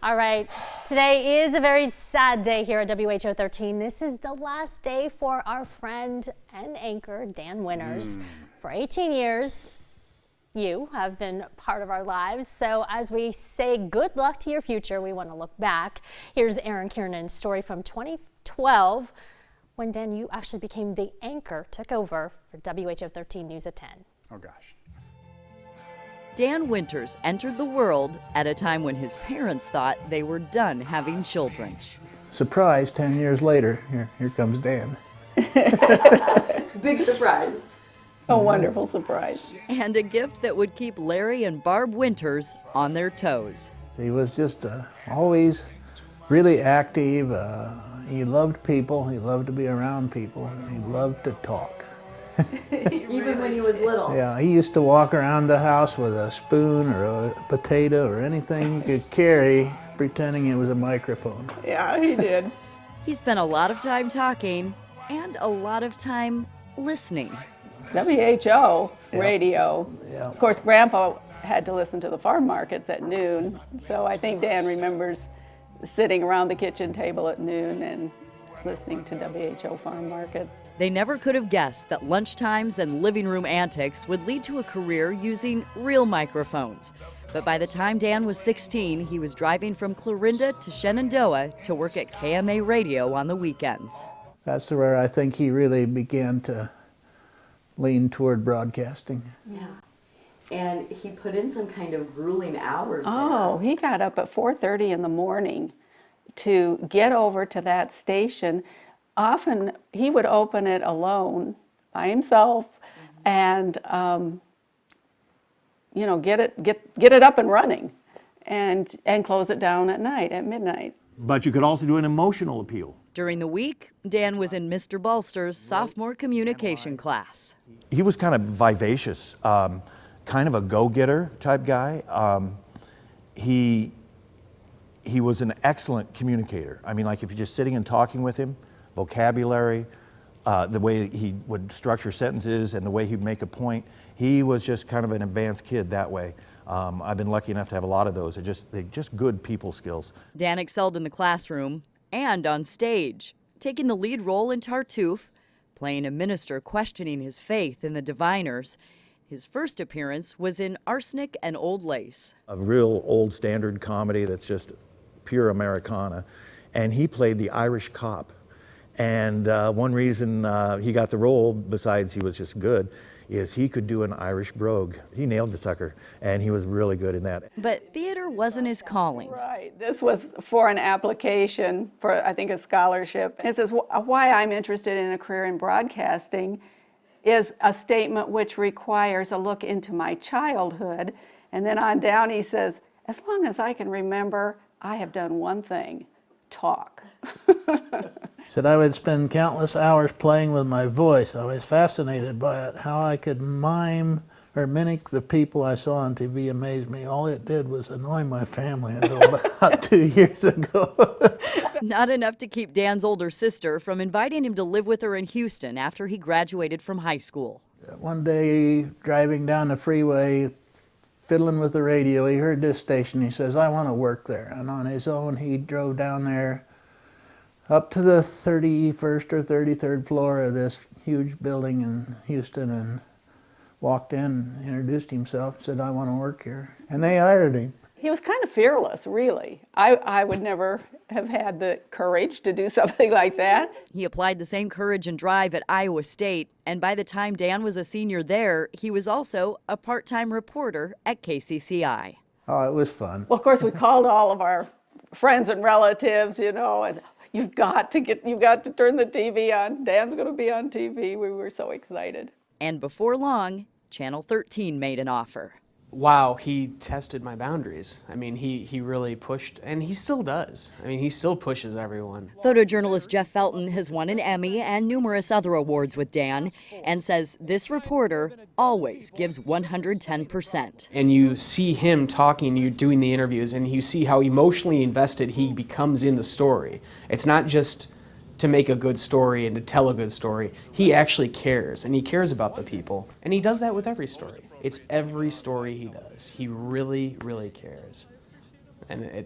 All right, today is a very sad day here at WHO 13. This is the last day for our friend and anchor, Dan Winters. For 18 years, you have been part of our lives. So as we say good luck to your future, we want to look back. Here's Aaron Kiernan's story from 2012, when Dan, you actually became the anchor, took over for WHO 13 News at 10. Oh gosh. Dan Winters entered the world at a time when his parents thought they were done having children. Surprise, 10 years later, here comes Dan. Big surprise. A wonderful surprise. And a gift that would keep Larry and Barb Winters on their toes. He was just always really active. He loved people. He loved to be around people. He loved to talk. Even when he was little. Yeah, he used to walk around the house with a spoon or a potato or anything he could carry, pretending it was a microphone. Yeah, he did. He spent a lot of time talking and a lot of time listening. WHO radio. Yeah. Of course, Grandpa had to listen to the farm markets at noon, so I think Dan remembers sitting around the kitchen table at noon and listening to WHO farm markets. They never could have guessed that lunchtimes and living room antics would lead to a career using real microphones. But by the time Dan was 16, he was driving from Clarinda to Shenandoah to work at KMA Radio on the weekends. That's where I think he really began to lean toward broadcasting. Yeah. And he put in some kind of grueling hours Oh, he got up at 4:30 in the morning to get over to that station. Often he would open it alone by himself and you know, get it up and running and close it down at night at midnight. But you could also do an emotional appeal. During the week, Dan was in Mr. Balster's sophomore communication class. He was kind of vivacious, kind of a go-getter type guy. He was an excellent communicator. I mean, like if you're just sitting and talking with him, vocabulary, the way he would structure sentences and the way he'd make a point, he was just kind of an advanced kid that way. I've been lucky enough to have a lot of those. They're just good people skills. Dan excelled in the classroom and on stage, taking the lead role in Tartuffe, playing a minister questioning his faith in the diviners. His first appearance was in Arsenic and Old Lace. A real old standard comedy that's just pure Americana. And he played the Irish cop. And one reason he got the role, besides he was just good, is he could do an Irish brogue. He nailed the sucker, and he was really good in that. But theater wasn't his calling. Right. This was for an application for, I think, a scholarship. It says, why I'm interested in a career in broadcasting is a statement which requires a look into my childhood. And then on down he says, as long as I can remember, I have done one thing, talk. Said I would spend countless hours playing with my voice. I was fascinated by it. How I could mime or mimic the people I saw on TV amazed me. All it did was annoy my family until about 2 years ago. Not enough to keep Dan's older sister from inviting him to live with her in Houston after he graduated from high school. One day, driving down the freeway, fiddling with the radio, he heard this station. He says, I want to work there. And on his own, he drove down there up to the 31st or 33rd floor of this huge building in Houston and walked in, introduced himself, and said, I want to work here. And they hired him. He was kind of fearless, really. I would never have had the courage to do something like that. He applied the same courage and drive at Iowa State, and by the time Dan was a senior there, he was also a part-time reporter at KCCI. Oh, it was fun. Well, of course, we called all of our friends and relatives, you know, and you've got to turn the TV on. Dan's going to be on TV. We were so excited. And before long, Channel 13 made an offer. Wow, he tested my boundaries. I mean, he really pushed, and he still does. I mean, he still pushes everyone. Photojournalist Jeff Felton has won an Emmy and numerous other awards with Dan and says this reporter always gives 110%. And you see him talking, you're doing the interviews, and you see how emotionally invested he becomes in the story. It's not just to make a good story and to tell a good story. He actually cares, and he cares about the people. And he does that with every story. It's every story he does. He really, really cares. And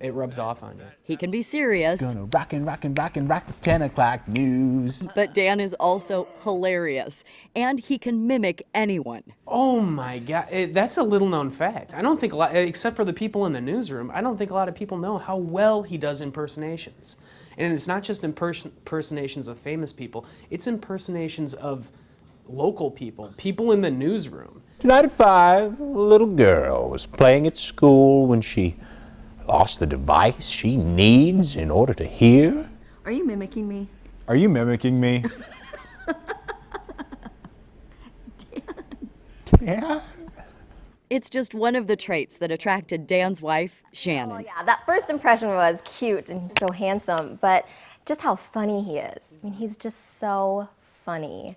it rubs off on you. He can be serious, Gonna rock the 10 o'clock news. but Dan is also hilarious, and he can mimic anyone. Oh my God, that's a little known fact. I don't think a lot, except for the people in the newsroom, I don't think a lot of people know how well he does impersonations. And it's not just impersonations of famous people, it's impersonations of local people, people in the newsroom. Tonight at 5, a little girl was playing at school when she lost the device she needs in order to hear. Are you mimicking me? Are you mimicking me? Yeah. It's just one of the traits that attracted Dan's wife, Shannon. Oh yeah, that first impression was cute and he's so handsome, but just how funny he is. I mean, he's just so funny.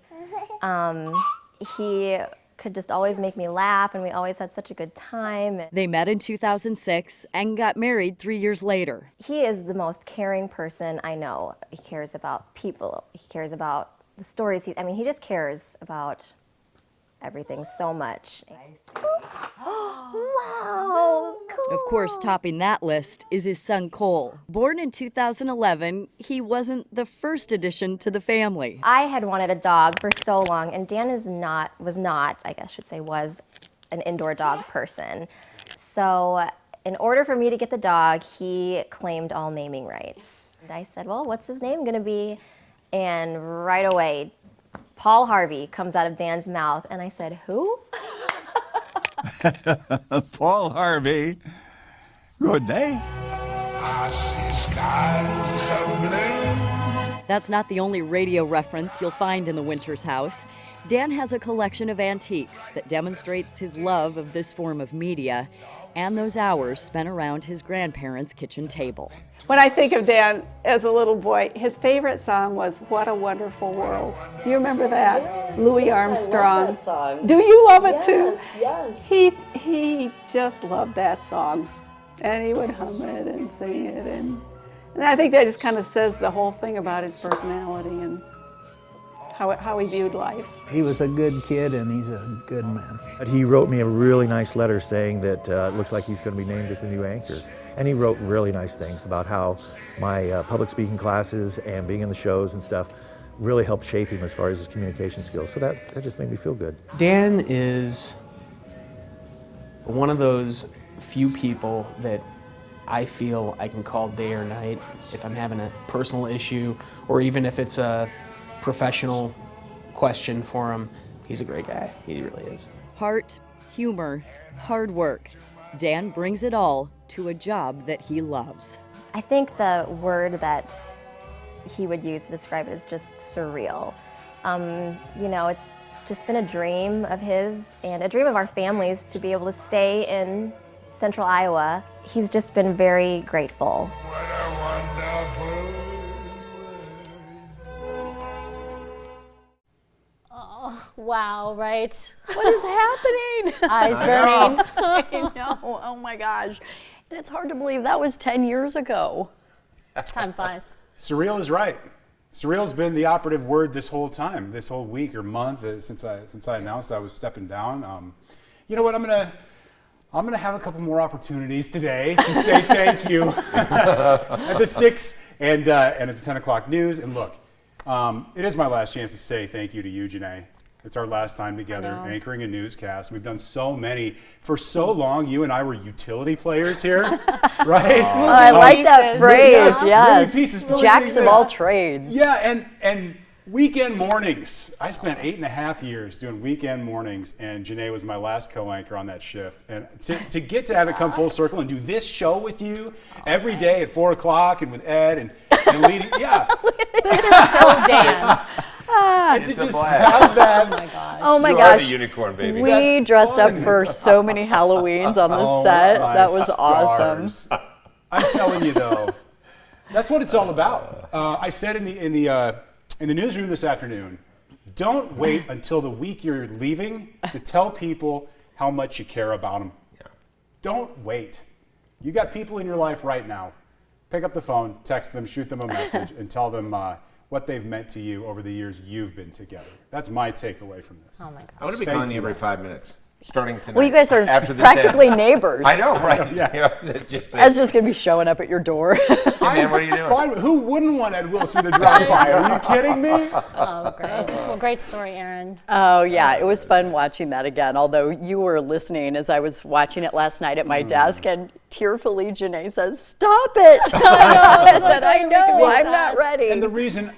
He could just always make me laugh, and we always had such a good time. They met in 2006 and got married 3 years later. He is the most caring person I know. He cares about people. He cares about the stories. He just cares about everything so much. Wow, cool. Of course, topping that list is his son Cole. Born in 2011, he wasn't the first addition to the family. I had wanted a dog for so long, and Dan was not, was an indoor dog person. So in order for me to get the dog, he claimed all naming rights. And I said, well, what's his name gonna be? And right away, Paul Harvey comes out of Dan's mouth, and I said, who? Paul Harvey. Good day. I see skies of blue. That's not the only radio reference you'll find in the Winters house. Dan has a collection of antiques that demonstrates his love of this form of media and those hours spent around his grandparents' kitchen table. When I think of Dan as a little boy, his favorite song was What a Wonderful World. Do you remember that? Yes, Louis Armstrong. I love that song. Do you love it too? Yes. He just loved that song. And he would hum it and sing it. And I think that just kind of says the whole thing about his personality and how he viewed life. He was a good kid and he's a good man. But he wrote me a really nice letter saying that it looks like he's going to be named as the new anchor. And he wrote really nice things about how my public speaking classes and being in the shows and stuff really helped shape him as far as his communication skills. So that just made me feel good. Dan is one of those few people that I feel I can call day or night if I'm having a personal issue, or even if it's a professional question for him. He's a great guy. He really is. Heart, humor, hard work. Dan brings it all to a job that he loves. I think the word that he would use to describe it is just surreal. It's just been a dream of his and a dream of our families to be able to stay in Central Iowa. He's just been very grateful. What a wonderful world. Wow, right? What is happening? Eyes burning. I know. Oh my gosh. And it's hard to believe that was 10 years ago. Time flies. Surreal is right. Surreal's been the operative word this whole time, this whole week or month since I announced I was stepping down. You know what? I'm gonna have a couple more opportunities today to say thank you at the 6 and at the 10 o'clock news. And look, it is my last chance to say thank you to you, Janae. It's our last time together anchoring a newscast. We've done so many. For so long, you and I were utility players here, right? I like that phrase, yes. Pieces, Jacks of all trades. Yeah, and weekend mornings. I spent 8.5 years doing weekend mornings, and Janae was my last co-anchor on that shift. And to get to have it come full circle and do this show with you every day at 4 o'clock and with Ed and leading, yeah. This is so Dan. It's to just have that. Oh my gosh. Oh my You gosh. are the unicorn, baby. We That's dressed fun. up for so many Halloweens on the set. my That was awesome. stars. I'm telling you though, that's what it's all about. I said in the newsroom this afternoon, don't wait until the week you're leaving to tell people how much you care about them. Yeah. Don't wait. You got people in your life right now. Pick up the phone, text them, shoot them a message, and tell them what they've meant to you over the years you've been together. That's my takeaway from this. Oh my god. I want to be Thank calling you you. every 5 minutes. starting tonight. Well, you guys are after the practically 10. neighbors. I know, right? Yeah. You know, just Ed's just going to be showing up at your door. hey man, what are you doing? Fine. Who wouldn't want Ed Wilson to drive by? Are you kidding me? Oh, great. Well, great story, Aaron. Oh, yeah, it was fun watching that again, although you were listening as I was watching it last night at my desk, and tearfully Janae says, "Stop it." I know. I said, "I know, I'm not ready." And the reason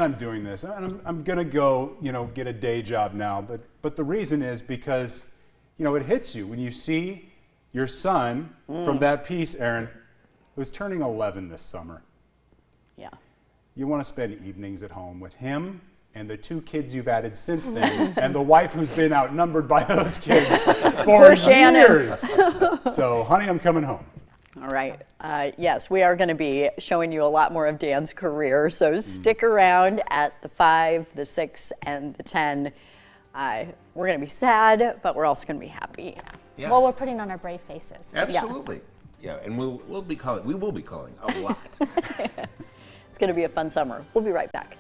I'm doing this, and I'm gonna go, get a day job now, but the reason is because, it hits you when you see your son from that piece, Aaron, who's turning 11 this summer. Yeah. You want to spend evenings at home with him and the 2 kids you've added since then, and the wife who's been outnumbered by those kids for years. So, honey, I'm coming home. All right. Yes, we are going to be showing you a lot more of Dan's career, so stick around at the 5, the 6, and the 10. We're going to be sad, but we're also going to be happy. Yeah. Well, we're putting on our brave faces. Absolutely. Yeah, and we will be calling a lot. It's going to be a fun summer. We'll be right back.